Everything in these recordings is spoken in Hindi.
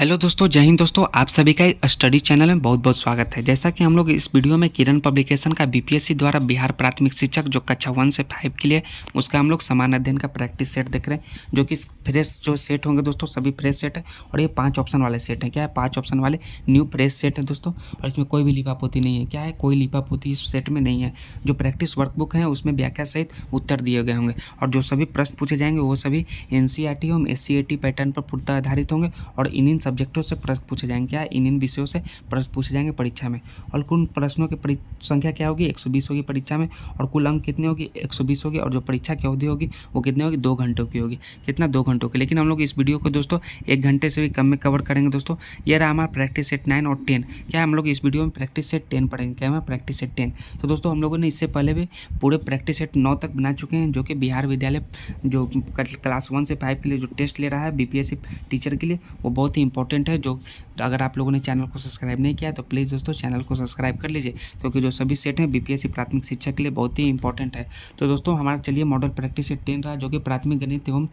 हेलो दोस्तों, जय हिंद दोस्तों। आप सभी का स्टडी चैनल में बहुत बहुत स्वागत है। जैसा कि हम लोग इस वीडियो में किरण पब्लिकेशन का बीपीएससी द्वारा बिहार प्राथमिक शिक्षक जो कक्षा 1 से 5 के लिए उसका हम लोग समान अध्ययन का प्रैक्टिस सेट देख रहे हैं, जो कि फ्रेश जो सेट होंगे दोस्तों, सभी फ्रेश सेट है। और ये 5 ऑप्शन वाले सेट है। क्या है? 5 ऑप्शन वाले न्यू फ्रेश सेट है दोस्तों। और इसमें कोई भी लिपापोती नहीं है। क्या है? कोई लिपापोती इस सेट में नहीं है। जो प्रैक्टिस वर्कबुक है उसमें व्याख्या सहित उत्तर दिए गए होंगे, और जो सभी प्रश्न पूछे जाएंगे वो सभी एनसीईआरटी एवं एससीईआरटी पैटर्न पर पूर्णतः आधारित होंगे। और इन सब्जेक्टों से प्रश्न पूछे जाएंगे। क्या? इन विषयों से प्रश्न पूछे जाएंगे परीक्षा में। और कुल प्रश्नों की संख्या क्या होगी? 120 होगी परीक्षा में। और कुल अंक कितने होगी? 120 होगी। और जो परीक्षा की अवधि होगी वो कितने होगी? 2 घंटों की होगी। कितना? 2 घंटों की। लेकिन हम लोग इस वीडियो को दोस्तों 1 घंटे से भी कम में कवर करेंगे दोस्तों। ये रहा हमारा प्रैक्टिस सेट 9 और 10। क्या हम लोग इस वीडियो में प्रैक्टिस सेट 10 पढ़ेंगे? क्या है? Practice set 10। तो दोस्तों हम लोगों ने इससे पहले भी पूरे प्रैक्टिस सेट 9 तक बना चुके हैं, जो कि बिहार विद्यालय जो क्लास 1 से 5 के लिए जो टेस्ट ले रहा है बीपीएससी टीचर के लिए, वो बहुत ही इंपॉर्टेंट है। जो अगर आप लोगों ने चैनल को सब्सक्राइब नहीं किया तो प्लीज़ दोस्तों चैनल को सब्सक्राइब कर लीजिए, क्योंकि जो सभी सेट हैं बीपीएससी प्राथमिक शिक्षक के लिए बहुत ही इंपॉर्टेंट है। तो दोस्तों हमारा चलिए मॉडल प्रैक्टिस सेट 10 रहा, जो कि प्राथमिक गणित एवं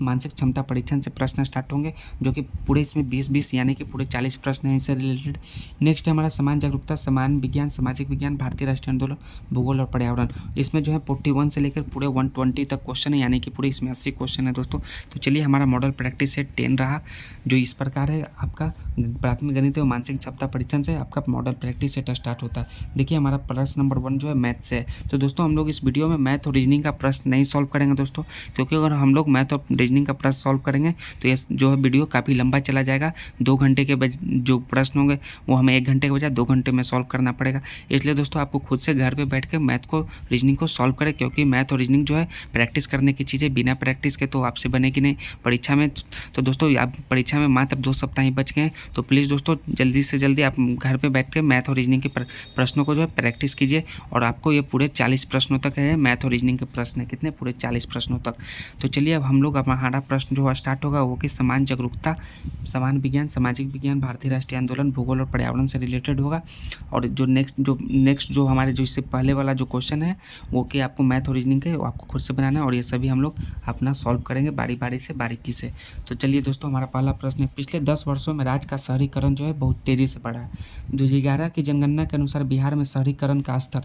मानसिक क्षमता परीक्षण से प्रश्न स्टार्ट होंगे, जो कि पूरे इसमें 20-20 यानी कि पूरे 40 प्रश्न हैं इससे रिलेटेड। नेक्स्ट है हमारा समान जागरूकता, समान विज्ञान, सामाजिक विज्ञान, भारतीय राष्ट्रीय आंदोलन, भूगोल और पर्यावरण। इसमें जो है 41 से लेकर पूरे 120 तक क्वेश्चन है, यानी कि पूरे इसमें 80 क्वेश्चन है दोस्तों। तो चलिए हमारा मॉडल प्रैक्टिस सेट 10 रहा, जो इस प्रकार है। आपका प्राथमिक गणित एवं मानसिक क्षमता परीक्षण से आपका मॉडल प्रैक्टिस सेट स्टार्ट होता है। देखिए हमारा प्रश्न नंबर 1 जो है मैथ से है। तो दोस्तों हम लोग इस वीडियो में मैथ और रीजनिंग का प्रश्न नहीं सॉल्व करेंगे दोस्तों, क्योंकि अगर हम लोग मैथ और रीजनिंग का प्रश्न सॉल्व करेंगे तो ये जो है वीडियो काफ़ी लंबा चला जाएगा। 2 घंटे के जो प्रश्न होंगे वो हमें 1 घंटे के बजाय 2 घंटे में सॉल्व करना पड़ेगा। इसलिए दोस्तों आपको खुद से घर पर बैठ के मैथ को रीजनिंग को सॉल्व करें, क्योंकि मैथ और रीजनिंग जो है प्रैक्टिस करने की चीज़ें, बिना प्रैक्टिस के तो आपसे बनेगी नहीं परीक्षा में। तो दोस्तों आप परीक्षा में मात्र 2 सप्ताह ही बच गए हैं, तो प्लीज़ दोस्तों जल्दी से जल्दी आप घर पे बैठ के मैथ और रीजनिंग के प्रश्नों को जो है प्रैक्टिस कीजिए। और आपको ये पूरे 40 प्रश्नों तक है, मैथ और रीजनिंग के प्रश्न है कितने? पूरे 40 प्रश्नों तक। तो चलिए अब हम लोग हमारा प्रश्न जो स्टार्ट होगा वो कि समान जागरूकता, समान विज्ञान, सामाजिक विज्ञान, भारतीय राष्ट्रीय आंदोलन, भूगोल और पर्यावरण से रिलेटेड होगा। और जो नेक्स्ट जो हमारे जो इससे पहले वाला जो क्वेश्चन है वो कि आपको मैथ और रीजनिंग के आपको खुद से बनाना है, और ये सभी हम लोग अपना सॉल्व करेंगे बारी बारी से, बारीकी से। तो चलिए दोस्तों हमारा पहला प्रश्न है, पिछले 10 वर्षों में राज्य का शहरीकरण जो है बहुत तेज़ी से बढ़ा है। 2011 की जनगणना के अनुसार बिहार में शहरीकरण का स्तर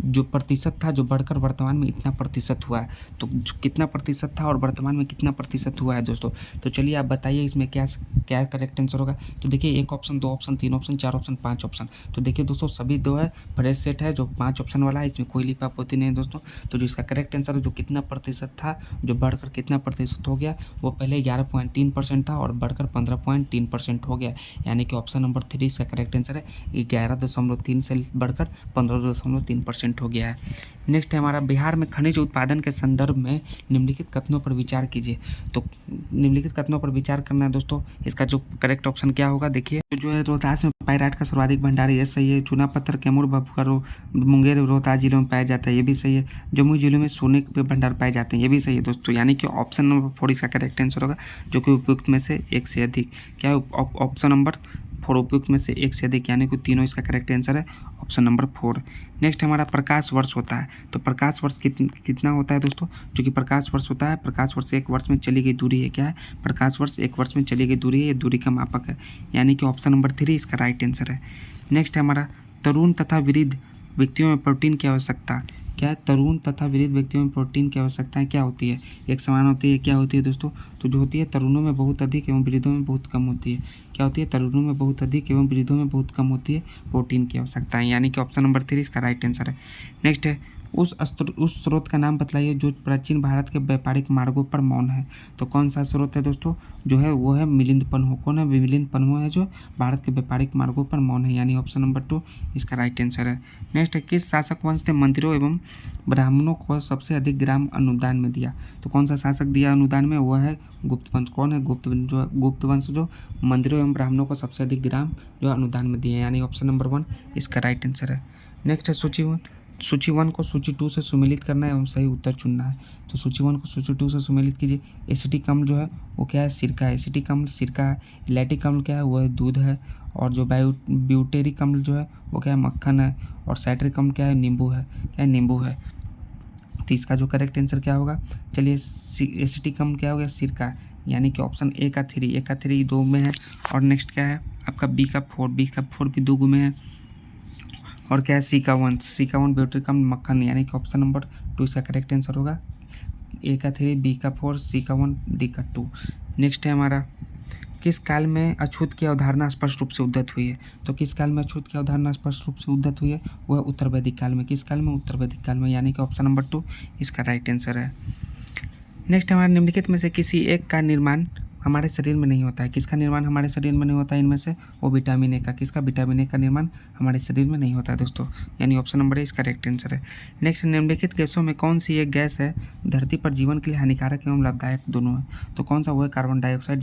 जो प्रतिशत था, जो बढ़कर वर्तमान में इतना प्रतिशत हुआ है। तो कितना प्रतिशत था और वर्तमान में कितना प्रतिशत हुआ है दोस्तों? तो चलिए आप बताइए इसमें क्या क्या करेक्ट आंसर होगा। तो देखिए 1 option, 2 option, 3 option, 4 option, 5 option. तो देखिए दोस्तों सभी 2 है, फ्रेश सेट है। जो 5 ऑप्शन वाला है इसमें कोई लिपापोती नहीं है दोस्तों। तो जो इसका करेक्ट आंसर जो कितना प्रतिशत था, जो बढ़कर कितना प्रतिशत हो गया, वो पहले 11.3% था और बढ़कर 15.3% हो गया, यानी कि ऑप्शन नंबर 3 इसका करेक्ट आंसर है। 11.3 से बढ़कर 15.3% हो गया है। नेक्स्ट है हमारा, बिहार में खनिज उत्पादन के संदर्भ में निम्नलिखित कथनों पर विचार कीजिए। तो निम्नलिखित कथनों पर विचार करना है दोस्तों। इसका जो करेक्ट ऑप्शन क्या होगा देखिए, जो है रोहतास में पाइराइट का सर्वाधिक भंडार है, ये सही है। चूना पत्थर कैमूर भभुआ मुंगेर रोहतास जिलों में पाया जाता है, ये भी सही है। जमुई जिले में सोने के भंडार पाए जाते हैं, ये भी सही है दोस्तों। यानी कि ऑप्शन नंबर 4 इसका करेक्ट आंसर होगा, जो कि उपयुक्त में से एक से अधिक। क्या है? ऑप्शन नंबर 4 उपयुक्त में से एक से अधिक, यानी कि तीनों इसका करेक्ट आंसर है, ऑप्शन नंबर 4। नेक्स्ट हमारा प्रकाश वर्ष होता है। तो प्रकाश वर्ष कितना होता है दोस्तों? जो कि प्रकाश वर्ष होता है, प्रकाश वर्ष 1 वर्ष में चली गई दूरी है। क्या है? प्रकाश वर्ष 1 वर्ष में चली गई दूरी है, ये दूरी का मापक है, यानी कि ऑप्शन नंबर 3 इसका राइट आंसर है। नेक्स्ट है हमारा, तरुण तथा वृद्ध व्यक्तियों में प्रोटीन की आवश्यकता। क्या है? तरुण तथा वृद्ध व्यक्तियों में प्रोटीन की आवश्यकताएं क्या होती है? एक समान होती है, क्या होती है दोस्तों? तो जो होती है तरुणों में बहुत अधिक एवं वृद्धों में बहुत कम होती है। क्या होती है? तरुणों में बहुत अधिक एवं वृद्धों में बहुत कम होती है प्रोटीन की आवश्यकताएं, यानी कि ऑप्शन नंबर 3 इसका राइट आंसर है। नेक्स्ट है, उस स्रोत का नाम बतलाइए जो प्राचीन भारत के व्यापारिक मार्गों पर मौन है। तो कौन सा स्रोत है दोस्तों? जो है वो है मिलिंद पन्हो। कौन है? मिलिंद पन्हो है, जो भारत के व्यापारिक मार्गों पर मौन है, यानी ऑप्शन नंबर 2 इसका राइट आंसर है। नेक्स्ट है, किस शासक वंश ने मंदिरों एवं ब्राह्मणों को सबसे अधिक ग्राम अनुदान में दिया? तो कौन सा शासक दिया अनुदान में? वो है गुप्त वंश। कौन है? गुप्त वंश जो मंदिरों एवं ब्राह्मणों को सबसे अधिक ग्राम जो अनुदान में दिए, यानी ऑप्शन नंबर 1 इसका राइट आंसर है। नेक्स्ट है, सूची 1 को सूची 2 से सुमेलित करना है एवं सही उत्तर चुनना है। तो सूची 1 को सूची 2 से सुमेलित कीजिए। एसिटिक अम्ल जो है वो क्या है? सिरका है। एसिटिक अम्ल सिरका है। लैक्टिक अम्ल क्या है? वो है दूध है। और जो ब्यूटेरिक अम्ल जो है वो क्या है? मक्खन है। और साइट्रिक अम्ल क्या है? नींबू है। क्या है? नींबू है। तो इसका जो करेक्ट आंसर क्या होगा? चलिए एसिटिक अम्ल क्या हो गया? सिरका, यानी कि ऑप्शन ए का 3 दो में है। और नेक्स्ट क्या है आपका बी का 4 भी दो में है। और क्या है सी का 1 ब्यूटी का मक्खन, यानी कि ऑप्शन नंबर 2 इसका करेक्ट आंसर होगा। ए का 3, बी का 4, सी का 1, डी का 2। नेक्स्ट है हमारा किस काल में अछूत की अवधारणा स्पष्ट रूप से उद्धत हुई है। तो किस काल में अछूत की अवधारणा स्पष्ट रूप से उद्धत हुई है, वह उत्तर वैदिक काल में। किस काल में? उत्तर वैदिक काल में, यानी कि ऑप्शन नंबर 2 इसका राइट आंसर है। नेक्स्ट हमारे निम्नलिखित में से किसी एक का निर्माण हमारे शरीर में नहीं होता है। किसका निर्माण हमारे शरीर में नहीं होता है इनमें से? वो विटामिन ए का। किसका? विटामिन ए का निर्माण हमारे शरीर में नहीं होता है दोस्तों, यानी ऑप्शन नंबर ए इसका करेक्ट आंसर है। नेक्स्ट निम्नलिखित गैसों में कौन सी एक गैस है धरती पर जीवन के लिए हानिकारक एवं लाभदायक दोनों है। तो कौन सा? वो है कार्बन डाइऑक्साइड।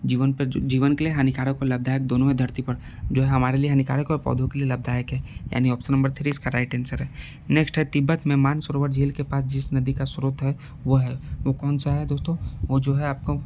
जीवन के लिए हानिकारक और लाभदायक दोनों है। धरती पर जो है हमारे लिए हानिकारक और पौधों के लिए लाभदायक है, यानी ऑप्शन नंबर 3 इसका राइट आंसर है। नेक्स्ट है तिब्बत में मानसरोवर झील के पास जिस नदी का स्रोत है वो कौन सा है दोस्तों? वो जो है आपको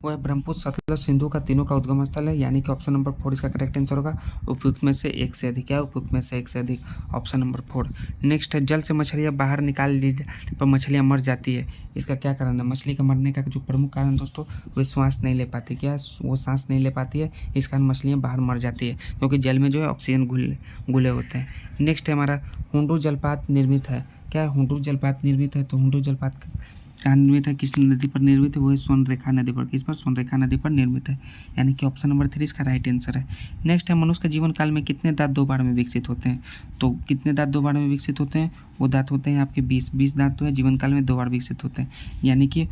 वो है ब्रह्मपुत्र, सतलज, सिंधु का तीनों का उद्गम स्थल है, यानी कि ऑप्शन नंबर 4 इसका करेक्ट आंसर होगा। उपयुक्त में से एक से अधिक है, उपयुक्त में से एक से अधिक, ऑप्शन नंबर 4। नेक्स्ट है जल से मछलियाँ बाहर निकाल ली पर मछलियाँ मर जाती है, इसका क्या कारण है? मछली का मरने का जो प्रमुख कारण दोस्तों वे श्वास नहीं ले पाती। क्या? वो सांस नहीं ले पाती है, इस कारण मछलियाँ बाहर मर जाती है, क्योंकि जल में जो है ऑक्सीजन घुले होते हैं। नेक्स्ट है हमारा हुंडू जलपात निर्मित है। क्या हुंडू जलपात निर्मित है? तो हुंडू जलपात कहाँ निर्मित है, किस नदी पर निर्मित है? वो है स्वर्णरेखा नदी पर। किस पर? स्वर्णरेखा नदी पर निर्मित है, यानी कि ऑप्शन नंबर 3 इसका राइट आंसर है। नेक्स्ट है मनुष्य के जीवन काल में कितने दांत दो बार में विकसित होते हैं। तो कितने दांत दो बार में विकसित होते हैं? वो दांत होते हैं आपके 20 दांत तो है जीवन काल में 2 बार विकसित होते हैं, यानी कि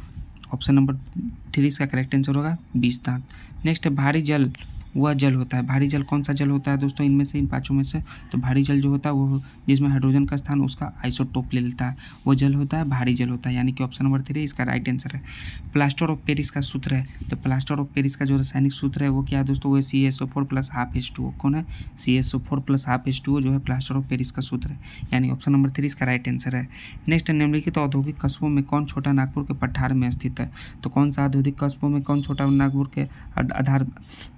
ऑप्शन नंबर 3 इसका करेक्ट आंसर होगा 20 दांत। नेक्स्ट है भारी जल वह जल होता है। भारी जल कौन सा जल होता है दोस्तों इनमें से, इन पांचों में से? तो भारी जल जो होता है वो जिसमें हाइड्रोजन का स्थान उसका आइसोटोप ले लेता है, वो जल होता है भारी जल होता है, यानी कि ऑप्शन नंबर 3 इसका राइट आंसर है। प्लास्टर ऑफ पेरिस का सूत्र है। तो प्लास्टर ऑफ पेरिस का जो रासायनिक सूत्र है वो क्या है दोस्तों? वो CaSO4 प्लस हाफ H2O। कौन है? CaSO4 प्लस हाफ H2O जो है प्लास्टर ऑफ पेरिस का सूत्र है, यानी ऑप्शन नंबर 3 इसका राइट आंसर है। नेक्स्ट निम्नलिखित औद्योगिक कस्बों में कौन छोटा नागपुर के पठार में स्थित है। तो कौन सा औद्योगिक कस्बों में कौन छोटा नागपुर के आधार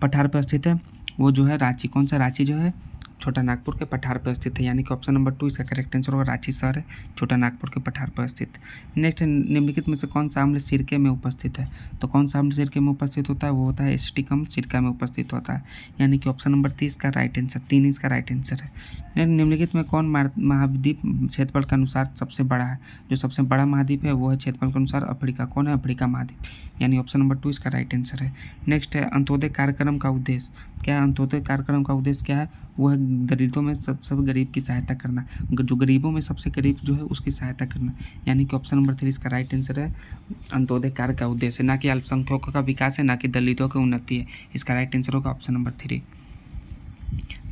पठार पर स्थित है? वो जो है रांची। कौन सा? रांची जो है छोटा नागपुर के पठार पर स्थित है, यानी कि ऑप्शन नंबर 2 इसका करेक्ट आंसर होगा। रांची शहर है छोटा नागपुर के पठार पर स्थित। नेक्स्ट निम्नलिखित में से कौन सा अम्ल सिरके में उपस्थित है। तो कौन सा अम्ल सिरके में उपस्थित होता है? वो होता है एसिटिक अम्ल सिरका में उपस्थित होता है, यानी कि ऑप्शन नंबर 30 का राइट आंसर 3 इसका राइट आंसर है। निम्नलिखित में कौन महाद्वीप क्षेत्रफल के अनुसार सबसे बड़ा है। जो सबसे बड़ा महाद्वीप है वो है क्षेत्रफल के अनुसार अफ्रीका। कौन है? अफ्रीका महाद्वीप, यानी ऑप्शन नंबर 2 इसका राइट आंसर है। नेक्स्ट है अंत्योदय कार्यक्रम का उद्देश्य। क्या है अंत्योदय कार्यक्रम का उद्देश्य? क्या है? वो है दलितों में सब गरीब की सहायता करना, जो गरीबों में सबसे गरीब जो है उसकी सहायता करना, यानी कि ऑप्शन नंबर 3 इसका राइट आंसर है। अंत्योदय कार्य का उद्देश्य ना कि अल्पसंख्यकों का विकास है, ना कि दलितों की उन्नति है, इसका राइट आंसर होगा ऑप्शन नंबर 3।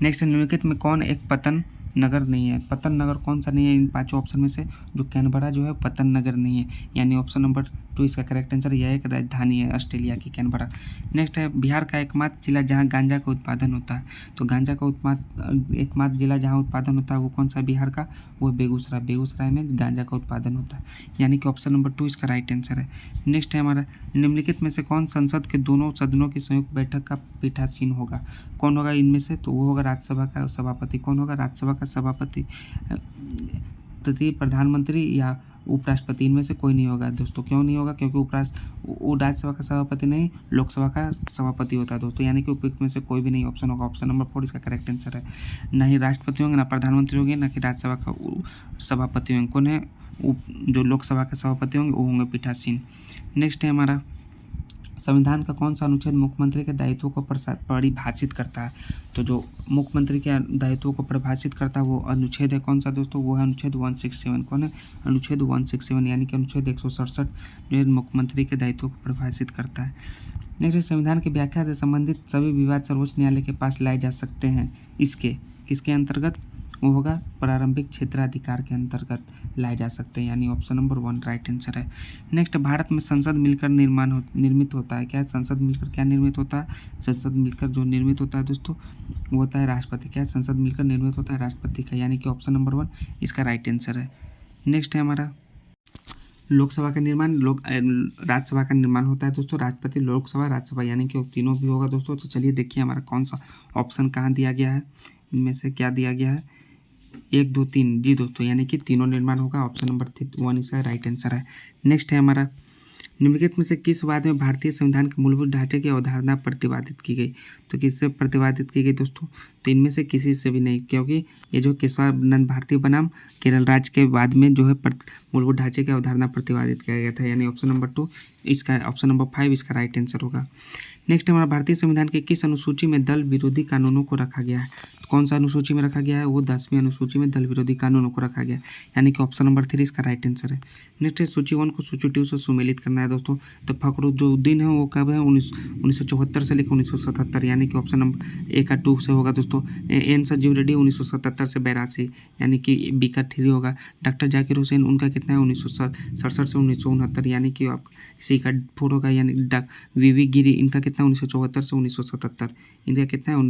नेक्स्ट निम्नलिखित में कौन एक पतन नगर नहीं है। पतन नगर कौन सा नहीं है इन पांचों ऑप्शन में से? जो कैनबरा जो है पतन नगर नहीं है, यानी ऑप्शन नंबर 2 इसका करेक्ट आंसर। यह एक राजधानी है ऑस्ट्रेलिया की, कैनबरा। नेक्स्ट है बिहार का एकमात्र जिला जहां गांजा का उत्पादन होता है। तो गांजा का एकमात्र जिला जहां उत्पादन होता है वो कौन सा बिहार का? वो बेगूसराय। बेगूसराय में गांजा का उत्पादन होता है, यानी कि ऑप्शन नंबर 2 इसका राइट आंसर है। नेक्स्ट है हमारा निम्नलिखित में से कौन संसद के दोनों सदनों की संयुक्त बैठक का पीठासीन होगा। कौन होगा इनमें से? तो वो होगा राज्यसभा का सभापति। कौन होगा? राज्यसभा का सभापति, तृतीय प्रधानमंत्री या उपराष्ट्रपति, इनमें से कोई नहीं होगा दोस्तों। क्यों नहीं होगा? क्योंकि वो राज्यसभा का सभापति नहीं, लोकसभा का सभापति होता है दोस्तों, यानी कि उपयुक्त में से कोई भी नहीं ऑप्शन होगा। ऑप्शन नंबर 4 इसका करेक्ट आंसर है। ना ही राष्ट्रपति होंगे, ना प्रधानमंत्री होंगे, ना कि राज्यसभा का सभापति होंगे। कौन है? जो लोकसभा के सभापति होंगे वो होंगे पीठासीन। नेक्स्ट है हमारा संविधान का कौन सा अनुच्छेद मुख्यमंत्री के दायित्वों को परिभाषित करता है। तो जो मुख्यमंत्री के दायित्वों को परिभाषित करता है वो अनुच्छेद है कौन सा दोस्तों? वो है अनुच्छेद 167। कौन है? अनुच्छेद 167, यानी कि अनुच्छेद 167 जो है मुख्यमंत्री के दायित्वों को परिभाषित करता है। नेक्स्ट संविधान की व्याख्या से संबंधित सभी विवाद सर्वोच्च न्यायालय के पास लाए जा सकते हैं। किसके अंतर्गत? वो होगा प्रारंभिक क्षेत्राधिकार के अंतर्गत लाए जा सकते हैं, यानी ऑप्शन नंबर 1 राइट आंसर है। नेक्स्ट भारत में संसद मिलकर निर्मित होता है। क्या संसद मिलकर क्या निर्मित होता है? संसद मिलकर जो निर्मित होता है दोस्तों वो होता है राष्ट्रपति। क्या संसद मिलकर निर्मित होता है? राष्ट्रपति का, यानी कि ऑप्शन नंबर 1 इसका राइट आंसर है। नेक्स्ट है हमारा लोकसभा का निर्माण राज्यसभा का निर्माण होता है दोस्तों। राष्ट्रपति, लोकसभा, राज्यसभा, यानी कि तीनों भी होगा दोस्तों। तो चलिए देखिए हमारा कौन सा ऑप्शन कहाँ दिया गया है, इनमें से क्या दिया गया है? 1 2 3 जी दोस्तों, यानी कि तीनों निर्माण होगा। ऑप्शन नंबर 1 इसका राइट आंसर है। नेक्स्ट है हमारा निम्नलिखित में से किस वाद में भारतीय संविधान के मूलभूत ढांचे की अवधारणा प्रतिपादित की गई? तो किससे प्रतिपादित की गई दोस्तों? तो इनमें से किसी से भी नहीं, क्योंकि ये जो केशवानंद भारती बनाम केरल राज्य के वाद में जो है मूलभूत ढांचे की अवधारणा प्रतिपादित किया गया था, यानी ऑप्शन नंबर 2 इसका, ऑप्शन नंबर 5 इसका राइट आंसर होगा। नेक्स्ट हमारा भारतीय संविधान के किस अनुसूची में दल विरोधी कानूनों को रखा गया है? तो कौन सा अनुसूची में रखा गया है? वो 10वीं अनुसूची में दल विरोधी कानूनों को रखा गया, यानी कि ऑप्शन नंबर 3 इसका राइट आंसर है। नेक्स्ट है सूची 1 को सूची 2 से सुमेलित करना है दोस्तों। तो फखरुद्दीन है वो कब है? 1974 से लेकर 1977, यानी कि ऑप्शन नंबर ए का 2 से होगा दोस्तों। एन संजीव रेड्डी 1977 से 82, यानी कि बी का 3 होगा। डॉक्टर जाकिर हुसैन उनका कितना है? 1967 से 1969, यानी कि आप सी का 4 होगा। यानी वीवी गिरी इनका कितना? 1974 से 1977, इनका कितना है?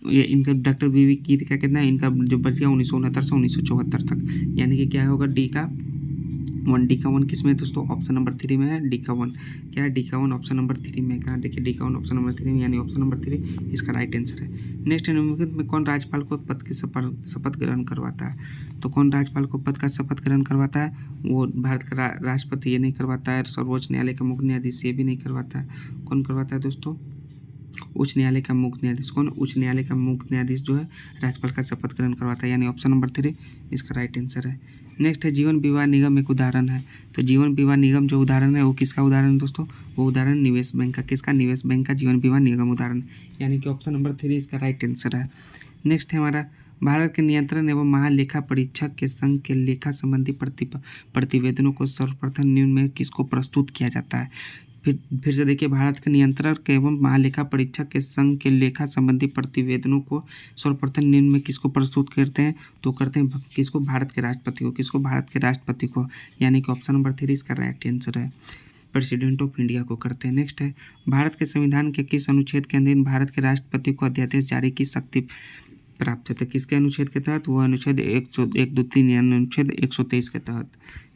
ये इनका डॉक्टर वीवी गिरी का कितना है? इनका जो बच गया 1969 से 1974 तक, यानी कि क्या होगा? डी का 1। डी का 1 किस में है दोस्तों? ऑप्शन नंबर 3 में है। डी का 1 क्या है? डी का 1 ऑप्शन नंबर 3 में। कहाँ देखिए? डी का 1 ऑप्शन नंबर 3 में, यानी ऑप्शन नंबर 3 इसका राइट आंसर है। नेक्स्ट है निम्नलिखित में कौन राज्यपाल को पद की शपथ ग्रहण करवाता है? तो कौन राज्यपाल को पद का शपथ ग्रहण करवाता है? वो भारत का राष्ट्रपति ये नहीं करवाता है। सर्वोच्च न्यायालय का मुख्य न्यायाधीश ये भी नहीं करवाता है। कौन करवाता है दोस्तों? उच्च न्यायालय का मुख्य न्यायाधीश। कौन? उच्च न्यायालय का मुख्य न्यायाधीश जो है राज्यपाल का शपथ ग्रहण करवाता है, यानी ऑप्शन नंबर 3 इसका राइट आंसर है। नेक्स्ट है जीवन बीमा निगम एक उदाहरण है। तो जीवन बीमा निगम जो उदाहरण है वो किसका उदाहरण है दोस्तों? वो उदाहरण निवेश बैंक का। किसका? निवेश बैंक का जीवन बीमा निगम उदाहरण, यानी कि ऑप्शन नंबर 3 इसका राइट आंसर है। नेक्स्ट है हमारा भारत के नियंत्रण एवं महालेखा परीक्षक के संघ के लेखा संबंधी प्रतिवेदनों को सर्वप्रथम निम्न में किसको प्रस्तुत किया जाता है? फिर से देखिए, भारत के नियंत्रक एवं महालेखा परीक्षक के संघ के लेखा संबंधी प्रतिवेदनों को सर्वप्रथम निम्न में किसको प्रस्तुत करते हैं? तो करते हैं किसको? भारत के राष्ट्रपति को। किसको? भारत के राष्ट्रपति को, यानी कि ऑप्शन नंबर 3 इसका राइट आंसर है। प्रेसिडेंट ऑफ इंडिया को करते हैं। नेक्स्ट है भारत के संविधान के किस अनुच्छेद के अधीन भारत के राष्ट्रपति को अध्यादेश जारी की शक्ति प्राप्त होता है? किसके अनुच्छेद के तहत? वो अनुच्छेद 123 यानी अनुच्छेद 123 के तहत।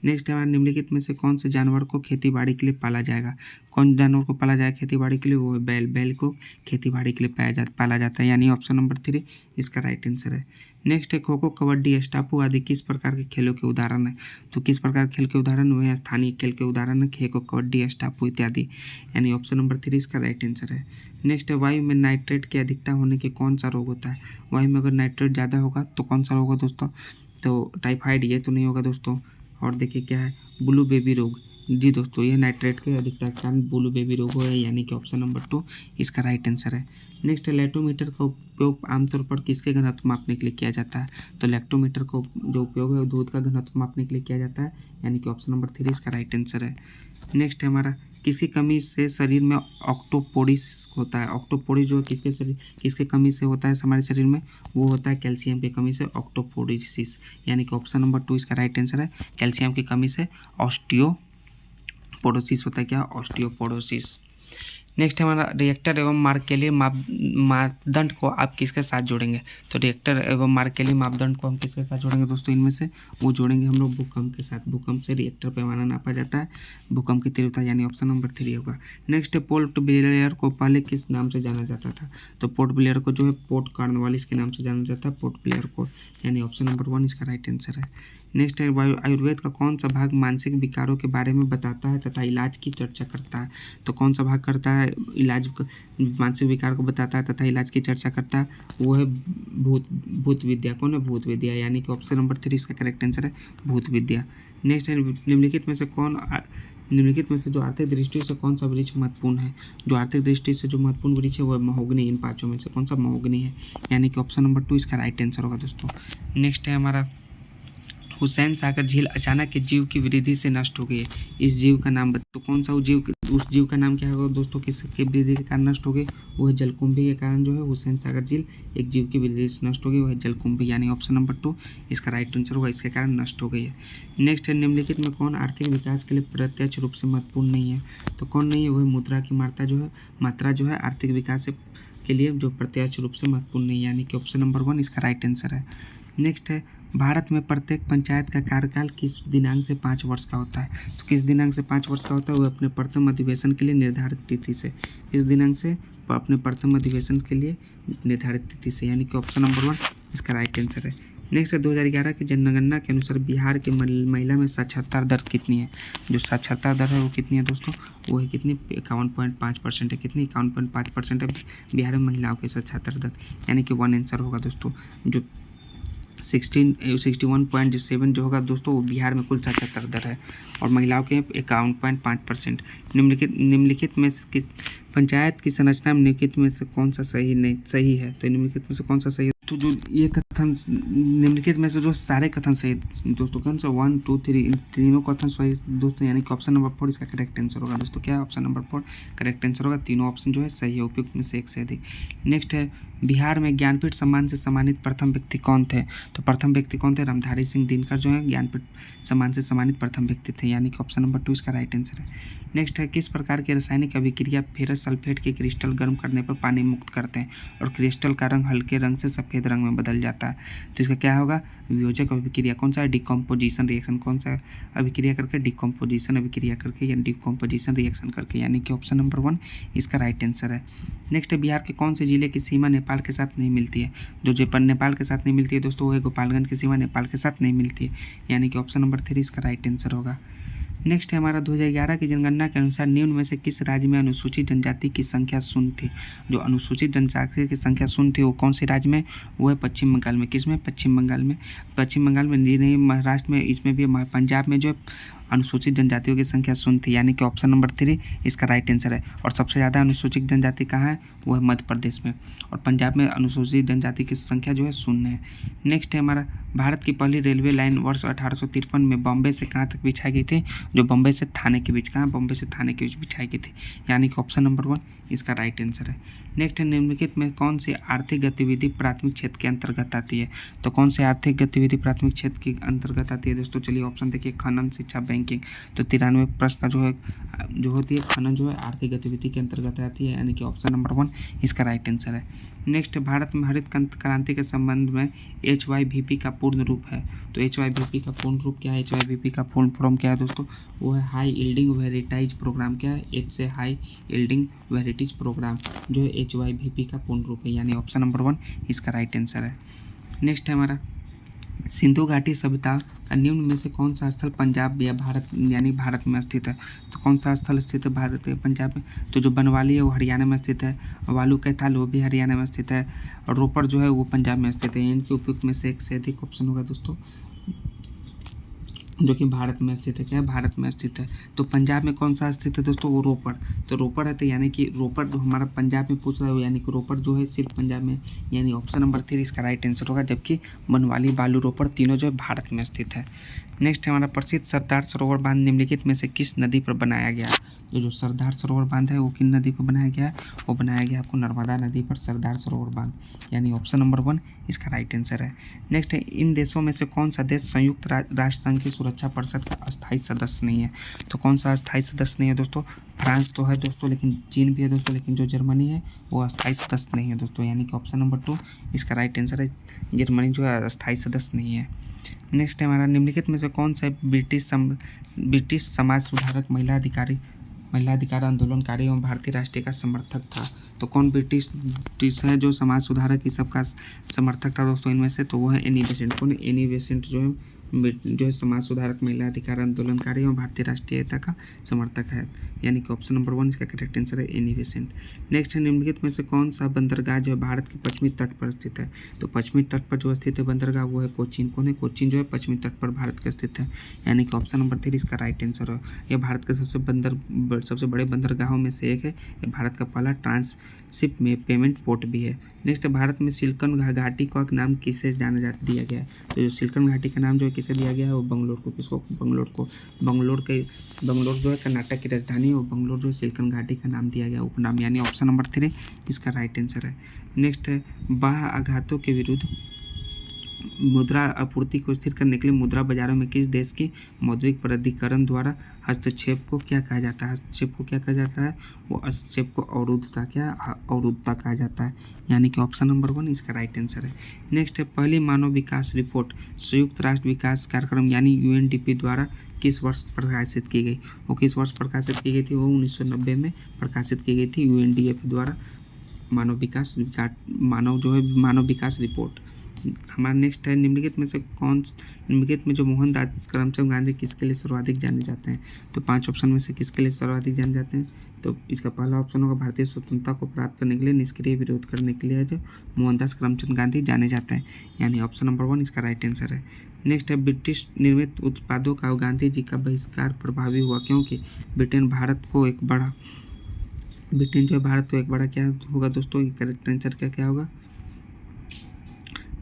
नेक्स्ट हमारे निम्नलिखित में से कौन से जानवर को खेतीबाड़ी के लिए पाला जाएगा? कौन जानवर को पाला जाएगा खेतीबाड़ी के लिए? वो है बैल। बैल को खेतीबाड़ी के लिए पाला जाता है, यानी ऑप्शन नंबर 3 इसका राइट आंसर है। नेक्स्ट है खो खो, कबड्डी, स्टापू आदि किस प्रकार के खेलों के उदाहरण है? तो किस प्रकार के खेल के उदाहरण हुए हैं? स्थानीय खेल के उदाहरण है खो खो, कबड्डी, स्टापू इत्यादि, यानी ऑप्शन नंबर 3 इसका राइट आंसर है। नेक्स्ट है वायु में नाइट्रेट की अधिकता होने के कौन सा रोग होता है? वायु में अगर नाइट्रेट ज़्यादा होगा तो कौन सा रोग होगा दोस्तों? तो टाइफाइड ये तो नहीं होगा दोस्तों। और देखिए क्या है? ब्लू बेबी रोग। जी दोस्तों, ये नाइट्रेट के अधिकता के कारण ब्लू बेबी रोग है, यानी कि ऑप्शन नंबर 2 इसका राइट आंसर है। नेक्स्ट है लैक्टोमीटर का उपयोग आमतौर पर किसके घनत्व मापने के लिए किया जाता है? तो लैक्टोमीटर का जो उपयोग है वो दूध का घनत्व मापने के लिए किया जाता है, यानी कि ऑप्शन नंबर 3 इसका राइट आंसर है। नेक्स्ट है हमारा किसकी कमी से शरीर में ऑक्टोपोडिस होता है? ऑक्टोपोडिस जो किसके कमी से होता है हमारे शरीर में? वो होता है कैल्शियम की कमी से ऑक्टोपोडिसिस, यानी कि ऑप्शन नंबर 2 इसका राइट आंसर है। कैल्शियम की कमी से ऑस्टियोपोरोसिस होता है। क्या? ऑस्टियोपोरोसिस। नेक्स्ट हमारा रिएक्टर एवं मार्केली मापदंड को आप किसके साथ जोड़ेंगे? तो रिएक्टर एवं मार्केली मापदंड को हम किसके साथ जोड़ेंगे दोस्तों? इनमें से वो जोड़ेंगे हम लोग भूकंप के साथ। भूकंप से रिएक्टर पैमाना नापा जाता है, भूकंप की तीव्रता, यानी ऑप्शन नंबर 3 होगा। नेक्स्ट पोर्ट ब्लेयर को पहले किस नाम से जाना जाता था? तो पोर्ट ब्लेयर को जो है पोर्ट कॉर्नवालिस के नाम से जाना जाता है, पोर्ट ब्लेयर को, यानी ऑप्शन नंबर 1 इसका राइट आंसर है। नेक्स्ट है आयुर्वेद का कौन सा भाग मानसिक विकारों के बारे में बताता है तथा इलाज की चर्चा करता है? तो कौन सा भाग करता है इलाज मानसिक विकार को बताता है तथा इलाज की चर्चा करता है? वो है भूत विद्या। कौन है? भूत विद्या, यानी कि ऑप्शन नंबर 3 इसका करेक्ट आंसर है भूत विद्या। नेक्स्ट है निम्नलिखित में से जो आर्थिक दृष्टि से कौन सा वृक्ष महत्वपूर्ण है? जो आर्थिक दृष्टि से जो महत्वपूर्ण वृक्ष है वो महोगनी। इन पांचों में से कौन सा महोगनी है? यानी कि ऑप्शन नंबर 2 इसका राइट आंसर होगा दोस्तों। नेक्स्ट है हमारा हुसैन सागर झील अचानक एक जीव की वृद्धि से नष्ट हो गई है। इस जीव का नाम तो कौन सा उस जीव का नाम क्या होगा दोस्तों? किसके वृद्धि के कारण नष्ट हो गई? वो है जलकुंभी के कारण जो है हुसैन सागर झील एक जीव की वृद्धि से नष्ट हो गई, वो है जलकुंभी, यानी ऑप्शन नंबर 2 इसका राइट आंसर होगा। इसके कारण नष्ट हो गई है। नेक्स्ट है निम्नलिखित में कौन आर्थिक विकास के लिए प्रत्यक्ष रूप से महत्वपूर्ण नहीं है? तो कौन नहीं है? वो है मुद्रा की मात्रा जो है आर्थिक विकास के लिए जो प्रत्यक्ष रूप से महत्वपूर्ण नहीं है, यानी कि ऑप्शन नंबर 1 इसका राइट आंसर है। नेक्स्ट है भारत में प्रत्येक पंचायत का कार्यकाल किस दिनांक से 5 वर्ष का होता है? तो किस दिनांक से 5 वर्ष का होता है? वो अपने प्रथम अधिवेशन के लिए निर्धारित तिथि से। किस दिनांक से? अपने प्रथम अधिवेशन के लिए निर्धारित तिथि से, यानी कि ऑप्शन नंबर 1 इसका राइट आंसर है। नेक्स्ट है 2011 की जनगणना के अनुसार बिहार की महिला में साक्षरता दर कितनी है। जो साक्षरता दर है वो कितनी है दोस्तों, वो है कितनी 51.5% है। कितनी 51.5% है बिहार में महिलाओं की साक्षरता दर, यानी कि 1 आंसर होगा दोस्तों। जो 61.7 जो होगा दोस्तों वो बिहार में कुल साक्षरता दर है, और महिलाओं के 51.5%। निम्नलिखित में से किस पंचायत की संरचना में निम्नलिखित में से कौन सा सही है। तो निम्नलिखित में से कौन सा सही है, तो जो ये कथन निम्नलिखित में से जो सारे कथन सही दोस्तों, कौन सा 1 2 3 इन तीनों कथन सही दोस्तों, यानी कि ऑप्शन नंबर 4 इसका करेक्ट आंसर होगा दोस्तों। क्या ऑप्शन नंबर 4 करेक्ट आंसर होगा। तीनों ऑप्शन जो है सही है, उपयुक्त में से एक से अधिक। नेक्स्ट है बिहार में ज्ञानपीठ सम्मान से सम्मानित प्रथम व्यक्ति कौन थे। तो प्रथम व्यक्ति कौन थे, रामधारी सिंह दिनकर जो है ज्ञानपीठ सम्मान से सम्मानित प्रथम व्यक्ति थे, यानी कि ऑप्शन नंबर 2 इसका राइट आंसर है। नेक्स्ट है किस प्रकार की रासायनिक अभिक्रिया फेरस सल्फेट के क्रिस्टल गर्म करने पर पानी मुक्त करते हैं और क्रिस्टल का रंग हल्के रंग से सफ़ेद रंग में बदल जाता है। तो इसका क्या होगा, वियोजक अभिक्रिया। कौन सा है, डिकम्पोजिशन रिएक्शन। कौन सा अभिक्रिया करके, डिकम्पोजिशन अभिक्रिया करके या डिकम्पोजिशन रिएक्शन करके, यानी कि ऑप्शन नंबर 1 इसका राइट आंसर है। नेक्स्ट है बिहार के कौन से जिले की सीमा नेपाल के साथ नहीं मिलती है। जो नेपाल के साथ नहीं मिलती है दोस्तों वो है गोपालगंज की सीमा नेपाल के साथ नहीं मिलती है, यानी कि ऑप्शन नंबर 3 इसका राइट आंसर होगा। नेक्स्ट है हमारा 2011 की जनगणना के अनुसार निम्न में से किस राज्य में अनुसूचित जनजाति की संख्या शून्य थी। जो अनुसूचित जनजाति की संख्या शून्य थी वो कौन से राज्य में, वो है पश्चिम बंगाल में। किस में, पश्चिम बंगाल में। पश्चिम बंगाल में नहीं, महाराष्ट्र में, इसमें भी पंजाब में जो अनुसूचित जनजातियों की संख्या शून्य थी, यानी कि ऑप्शन नंबर 3 इसका राइट आंसर है। और सबसे ज़्यादा अनुसूचित जनजाति कहाँ है, वो है मध्य प्रदेश में, और पंजाब में अनुसूचित जनजाति की संख्या जो है शून्य है। नेक्स्ट है हमारा भारत की पहली रेलवे लाइन वर्ष 1853 में बॉम्बे से कहाँ तक बिछाई गई थी। जो बॉम्बे से थाने के बीच, कहाँ, बॉम्बे से थाने के बीच बिछाई गई थी, यानी कि ऑप्शन नंबर 1 इसका राइट आंसर है। नेक्स्ट है निम्नलिखित में कौन सी आर्थिक गतिविधि प्राथमिक क्षेत्र के अंतर्गत आती है। तो कौन सी आर्थिक गतिविधि प्राथमिक क्षेत्र के अंतर्गत आती है दोस्तों, चलिए ऑप्शन देखिए, खनन, शिक्षा, बैंकिंग। तो 93 प्रश्न का जो होती है खनन जो है आर्थिक गतिविधि के अंतर्गत आती है, यानी कि ऑप्शन नंबर 1 इसका राइट आंसर है। नेक्स्ट भारत में हरित क्रांति के संबंध में HYVP का पूर्ण रूप है। तो HYVP का पूर्ण रूप क्या है, HYVP का पूर्ण फॉर्म क्या है दोस्तों, वो है हाई यील्डिंग वेराइटीज प्रोग्राम। क्या है, H से हाई यील्डिंग वेराइटीज प्रोग्राम जो है HYVP का पूर्ण रूप है, यानी ऑप्शन नंबर 1 इसका राइट आंसर है। नेक्स्ट है हमारा सिंधु घाटी सभ्यता का निम्न में से कौन सा स्थल पंजाब या भारत यानी भारत में स्थित है। तो कौन सा स्थल स्थित है भारत या पंजाब में, तो जो बनवाली है वो हरियाणा में स्थित है, वालू कैथाल वो भी हरियाणा में स्थित है, और रोपड़ जो है वो पंजाब में स्थित है। इनके उपयुक्त में से एक से अधिक ऑप्शन होगा दोस्तों, जो कि भारत में स्थित है। क्या है, भारत में स्थित है। तो पंजाब में कौन सा स्थित है दोस्तों, वो रोपड़। तो रोपड़ है, तो यानी कि रोपड़ जो हमारा पंजाब में पूछ रहा है, यानी कि रोपड़ जो है सिर्फ पंजाब में, यानी ऑप्शन नंबर 3 इसका राइट आंसर होगा। जबकि बनवाली, बालू, रोपड़ तीनों जो है भारत में स्थित है। नेक्स्ट है हमारा प्रसिद्ध सरदार सरोवर बांध निम्नलिखित में से किस नदी पर बनाया गया। जो सरदार सरोवर बांध है वो किन नदी पर बनाया गया है, वो बनाया गया आपको नर्मदा नदी पर सरदार सरोवर बांध, यानी ऑप्शन नंबर 1 इसका राइट आंसर है। नेक्स्ट है इन देशों में से कौन सा देश संयुक्त राष्ट्र संघ की सुरक्षा परिषद का अस्थायी सदस्य नहीं है। तो कौन सा अस्थायी सदस्य नहीं है दोस्तों, फ्रांस तो है दोस्तों, लेकिन चीन भी है दोस्तों, लेकिन जो जर्मनी है वो अस्थायी सदस्य नहीं है दोस्तों, यानी कि ऑप्शन नंबर 2 इसका राइट आंसर है। जर्मनी जो है अस्थायी सदस्य नहीं है। नेक्स्ट है हमारा निम्नलिखित में से कौन सा ब्रिटिश समाज सुधारक महिला अधिकार आंदोलनकारी एवं भारतीय राष्ट्रीय का समर्थक था। तो कौन ब्रिटिश है जो समाज सुधारक इस सब का समर्थक था दोस्तों इनमें से, तो वो है एनी बेसेंट। कौन, एनी बेसेंट जो है समाज सुधारक, महिला अधिकार आंदोलनकारी एवं भारतीय राष्ट्रीयता का समर्थक है, यानी कि ऑप्शन नंबर 1 इसका करेक्ट आंसर है, एनी बेसेंट। नेक्स्ट है निम्नलिखित में से कौन सा बंदरगाह जो है भारत के पश्चिमी तट पर स्थित है। तो पश्चिमी तट पर जो स्थित है बंदरगाह वो है कोचीन। कौन है, कोचीन जो है पश्चिमी तट पर भारत के स्थित है, यानी कि ऑप्शन नंबर 3 इसका राइट आंसर है। यह भारत के सबसे बड़े बंदरगाहों में से एक है। यह भारत का पहला ट्रांसशिप में पेमेंट पोर्ट भी है। नेक्स्ट भारत में सिलिकन घाटी का नाम किसे दिया गया है। तो जो सिलिकन घाटी का नाम जो है किसे दिया गया है, वो बंगलोर को। किसको, बंगलोर जो है कर्नाटक की राजधानी है, और बंगलोर जो है सिलिकन घाटी का नाम दिया गया उपनाम, यानी ऑप्शन नंबर 3 इसका राइट आंसर है। नेक्स्ट है बाह्य आघातों के विरुद्ध मुद्रा आपूर्ति को स्थिर करने के लिए मुद्रा बाजारों में किस देश की मौद्रिक प्राधिकरण द्वारा हस्तक्षेप को क्या कहा जाता है। हस्तक्षेप को क्या कहा जाता है, वो हस्तक्षेप को अवरुद्धता कहा जाता है, यानी कि ऑप्शन नंबर 1 इसका राइट आंसर है। नेक्स्ट है पहली मानव विकास रिपोर्ट संयुक्त राष्ट्र विकास कार्यक्रम यानी UNDP द्वारा किस वर्ष प्रकाशित की गई। वो किस वर्ष प्रकाशित की गई थी, वो 1990 में प्रकाशित की गई थी UNDP द्वारा। मानव विकास रिपोर्ट। हमारा नेक्स्ट है, निम्नलिखित में जो मोहनदास करमचंद गांधी किसके लिए सर्वाधिक जाने जाते हैं? तो 5 ऑप्शन में से किसके लिए सर्वाधिक जाने जाते हैं? तो इसका पहला ऑप्शन होगा भारतीय स्वतंत्रता को प्राप्त करने के लिए निष्क्रिय विरोध करने के लिए जो मोहनदास करमचंद गांधी जाने जाते हैं, यानी ऑप्शन नंबर 1 इसका राइट आंसर है। नेक्स्ट है, ब्रिटिश निर्मित उत्पादों का गांधी जी का बहिष्कार प्रभावी हुआ क्योंकि ब्रिटेन भारत को एक बड़ा क्या होगा दोस्तों? करेक्ट आंसर क्या होगा?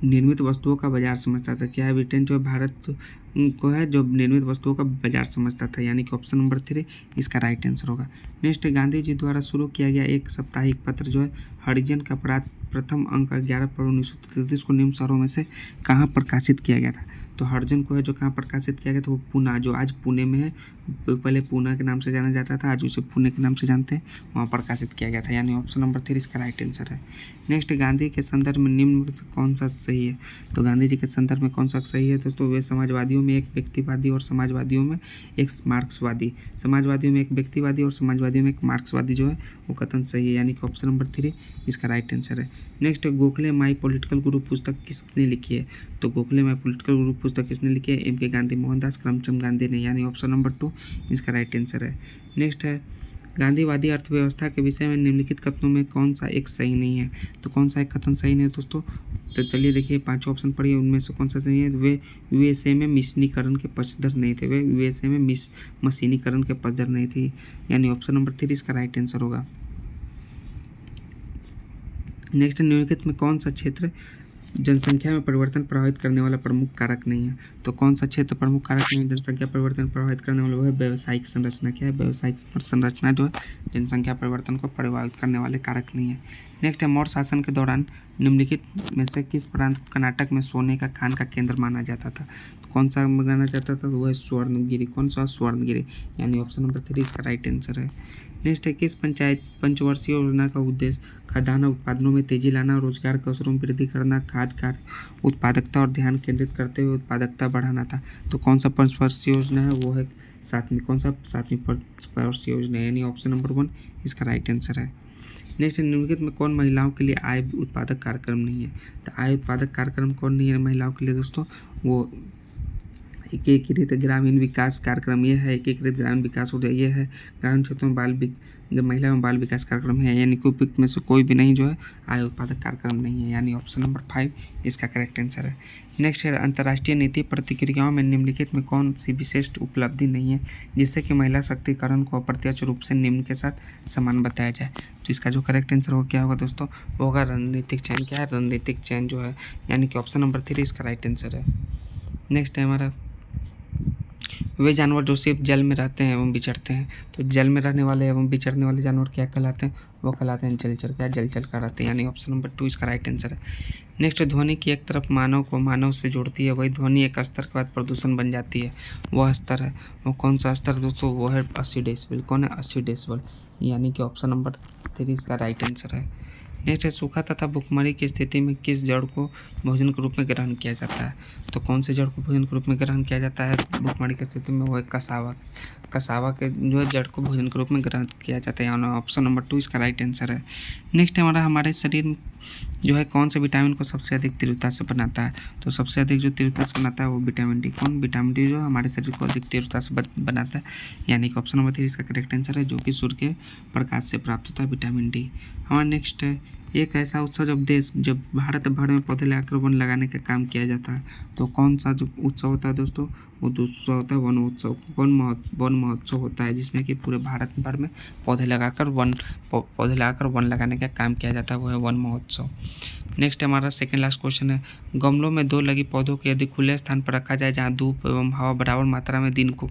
निर्मित वस्तुओं का बाजार समझता था। क्या है? ब्रिटेन जो भारत को है जो निर्मित वस्तुओं का बाजार समझता था, यानी कि ऑप्शन नंबर 3 इसका राइट आंसर होगा। नेक्स्ट, गांधी जी द्वारा शुरू किया गया एक साप्ताहिक पत्र जो है हरिजन का प्रथम अंक 11 फरवरी 1933 को निम्न शहरों में से कहाँ प्रकाशित किया गया था? तो हरिजन को है जो कहाँ प्रकाशित किया गया था? वो पूना, जो आज पुणे में है, पहले पूना के नाम से जाना जाता था, आज उसे पुणे के नाम से जानते हैं, वहाँ प्रकाशित किया गया था, यानी ऑप्शन नंबर 3 इसका राइट आंसर है। नेक्स्ट, गांधी के संदर्भ में निम्न में से कौन सा सही है? तो गांधी जी के संदर्भ में कौन सा सही है दोस्तों? वे समाजवादियों में एक व्यक्तिवादी और समाजवादियों में एक मार्क्सवादी, समाजवादियों में एक व्यक्तिवादी और समाजवादियों में एक मार्क्सवादी जो है वो कथन सही है, यानी कि ऑप्शन नंबर 3 इसका राइट आंसर है। नेक्स्ट, गोखले माई पॉलिटिकल गुरु पुस्तक किसने लिखी है? तो गोखले माई पॉलिटिकल गुरु पुस्तक किसने लिखी है? एम.के. गांधी, मोहनदास करमचंद गांधी ने, यानी ऑप्शन नंबर 2 इसका राइट आंसर है। नेक्स्ट है, गांधीवादी अर्थव्यवस्था के विषय में निम्नलिखित कथनों में कौन सा एक सही नहीं है? तो कौन सा एक कथन सही नहीं है दोस्तों? तो चलिए देखिए, 5 ऑप्शन पढ़िए, उनमें से कौन सा सही है? वे यूएसए में मिशनीकरण के पक्षधर नहीं थे। वे यूएसए में मशीनीकरण के पक्षधर नहीं थी, यानी ऑप्शन नंबर 3 इसका राइट आंसर होगा। नेक्स्ट, निम्नलिखित में कौन सा क्षेत्र जनसंख्या में परिवर्तन प्रभावित करने वाला प्रमुख कारक नहीं है? तो कौन सा क्षेत्र प्रमुख कारक नहीं है जनसंख्या परिवर्तन प्रभावित करने वाला? वो है व्यावसायिक संरचना। क्या है? व्यावसायिक संरचना जो है जनसंख्या परिवर्तन को प्रभावित करने वाले कारक नहीं है। नेक्स्ट है, मौर्य शासन के दौरान निम्नलिखित में से किस प्रांत को कर्नाटक में सोने का खान का केंद्र माना जाता था? तो कौन सा माना जाता था? तो वह है स्वर्णगिरी। कौन सा? स्वर्णगिरी, यानी ऑप्शन नंबर 3 इसका राइट आंसर है। नेक्स्ट है, किस पंचवर्षीय योजना का उद्देश्य खाद्यान्न उत्पादनों में तेजी लाना, रोजगार के अवसरों में वृद्धि करना, खाद्य उत्पादकता और ध्यान केंद्रित करते हुए उत्पादकता बढ़ाना था? तो कौन सा पंचवर्षीय योजना है? वो है 7वीं। कौन सा? 7वीं पंचवर्षीय योजना, यानी ऑप्शन नंबर 1 इसका राइट आंसर है। नेक्स्ट, निम्नलिखित में कौन महिलाओं के लिए आय उत्पादक कार्यक्रम नहीं है? तो आय उत्पादक कार्यक्रम कौन नहीं है महिलाओं के लिए दोस्तों? वो एकीकृत ग्रामीण विकास कार्यक्रम ये है, एकीकृत ग्रामीण विकास हो ये है, ग्रामीण क्षेत्रों में महिला एवं बाल विकास कार्यक्रम है, यानी उपयुक्त में से कोई भी नहीं जो है आय उत्पादक कार्यक्रम नहीं है, यानी ऑप्शन नंबर 5 इसका करेक्ट आंसर है। नेक्स्ट है, अंतर्राष्ट्रीय नीति प्रतिक्रियाओं में निम्नलिखित में कौन सी विशिष्ट उपलब्धि नहीं है जिससे कि महिला शक्तिकरण को अप्रत्यक्ष रूप से निम्न के साथ समान बताया जाए? तो इसका जो करेक्ट आंसर होगा क्या होगा दोस्तों? वो होगा रणनीतिक चयन। क्या है? रणनीतिक चयन जो है, यानी कि ऑप्शन नंबर 3 इसका राइट आंसर है। नेक्स्ट है हमारा, वे जानवर जो सिर्फ जल में रहते हैं एवं विचरते हैं। तो जल में रहने वाले एवं विचरने वाले जानवर क्या कहलाते हैं? वो कहलाते हैं जलचर। क्या? जलचर कहलाते हैं, यानी ऑप्शन नंबर 2 इसका राइट आंसर है। नेक्स्ट, ध्वनि की एक तरफ मानव को मानव से जोड़ती है, वही ध्वनि एक स्तर के बाद प्रदूषण बन जाती है, वह स्तर है, वो कौन सा स्तर दोस्तों? वो है 80 डेसिबल। कौन है? 80 डेसिबल, यानी कि ऑप्शन नंबर 3 इसका राइट आंसर है। नेक्स्ट है, सूखा तथा भुखमरी की स्थिति में किस जड़ को भोजन के रूप में ग्रहण किया जाता है? तो कौन से जड़ को भोजन के रूप में ग्रहण किया जाता है भुखमरी की स्थिति में? वो है कसावा। कसावा के जो है जड़ को भोजन के रूप में ग्रहण किया जाता है, यानी ऑप्शन नंबर 2 इसका राइट आंसर है। नेक्स्ट हमारे शरीर जो है कौन से विटामिन को सबसे अधिक तीव्रता से बनाता है? तो सबसे अधिक जो तीव्रता से बनाता है वो विटामिन डी। कौन? विटामिन डी जो हमारे शरीर को अधिक तीव्रता से बनाता है, यानी कि ऑप्शन नंबर 3 इसका करेक्ट आंसर है, जो कि सूर्य के प्रकाश से प्राप्त होता है विटामिन डी। हमारा नेक्स्ट है, एक ऐसा उत्सव जब भारत भर में पौधे लगाकर वन लगाने का काम किया जाता है, तो कौन सा जो उत्सव होता है दोस्तों? वो उत्सव होता है वन उत्सव। वन महोत्सव होता है जिसमें कि पूरे भारत भर में पौधे लगाकर वन लगाने का काम किया जाता है, वो है वन महोत्सव। नेक्स्ट हमारा सेकंड लास्ट क्वेश्चन है, गमलों में 2 लगी पौधों को यदि खुले स्थान पर रखा जाए जहाँ धूप एवं हवा बराबर मात्रा में दिन को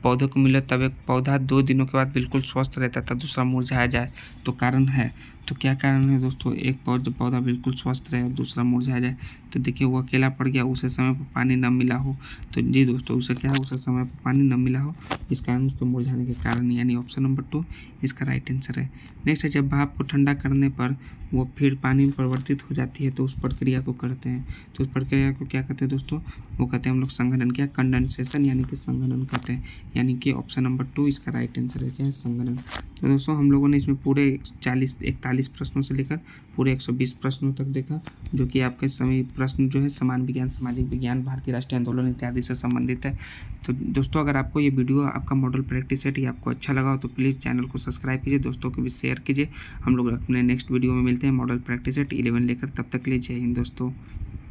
पौधों को मिले, तब एक पौधा 2 दिनों के बाद बिल्कुल स्वस्थ रहता था, दूसरा मुरझाया जाए, तो कारण है? तो क्या कारण है दोस्तों? एक पौधा बिल्कुल स्वस्थ रहे और दूसरा मुरझा जाए, तो देखिए वो अकेला पड़ गया, उसे समय पर पानी न मिला हो। तो जी दोस्तों, उसे क्या है? उसे समय पर पानी न मिला हो, इस कारण उसके मुरझाने के कारण, यानी ऑप्शन नंबर 2 इसका राइट आंसर है। नेक्स्ट है, जब भाप को ठंडा करने पर वो फिर पानी में परिवर्तित हो जाती है तो उस प्रक्रिया को करते हैं, तो उस प्रक्रिया को क्या कहते हैं दोस्तों? वो कहते हैं हम लोग संघनन। क्या? कंडेंसेशन, यानी कि संघनन कहते हैं, यानी कि ऑप्शन नंबर 2 इसका राइट आंसर है। क्या है? संघनन। तो दोस्तों हम लोगों ने इसमें पूरे 41 40 प्रश्नों से लेकर पूरे 120 प्रश्नों तक देखा, जो कि आपके सभी प्रश्न जो है समान विज्ञान, सामाजिक विज्ञान, भारतीय राष्ट्रीय आंदोलन इत्यादि से संबंधित है। तो दोस्तों अगर आपको ये वीडियो आपका मॉडल प्रैक्टिस सेट ये आपको अच्छा लगा हो तो प्लीज़ चैनल को सब्सक्राइब कीजिए, दोस्तों को भी शेयर कीजिए। हम लोग अपने नेक्स्ट वीडियो में मिलते हैं मॉडल प्रैक्टिस सेट 11 लेकर, तब तक के लिए जय हिंद दोस्तों।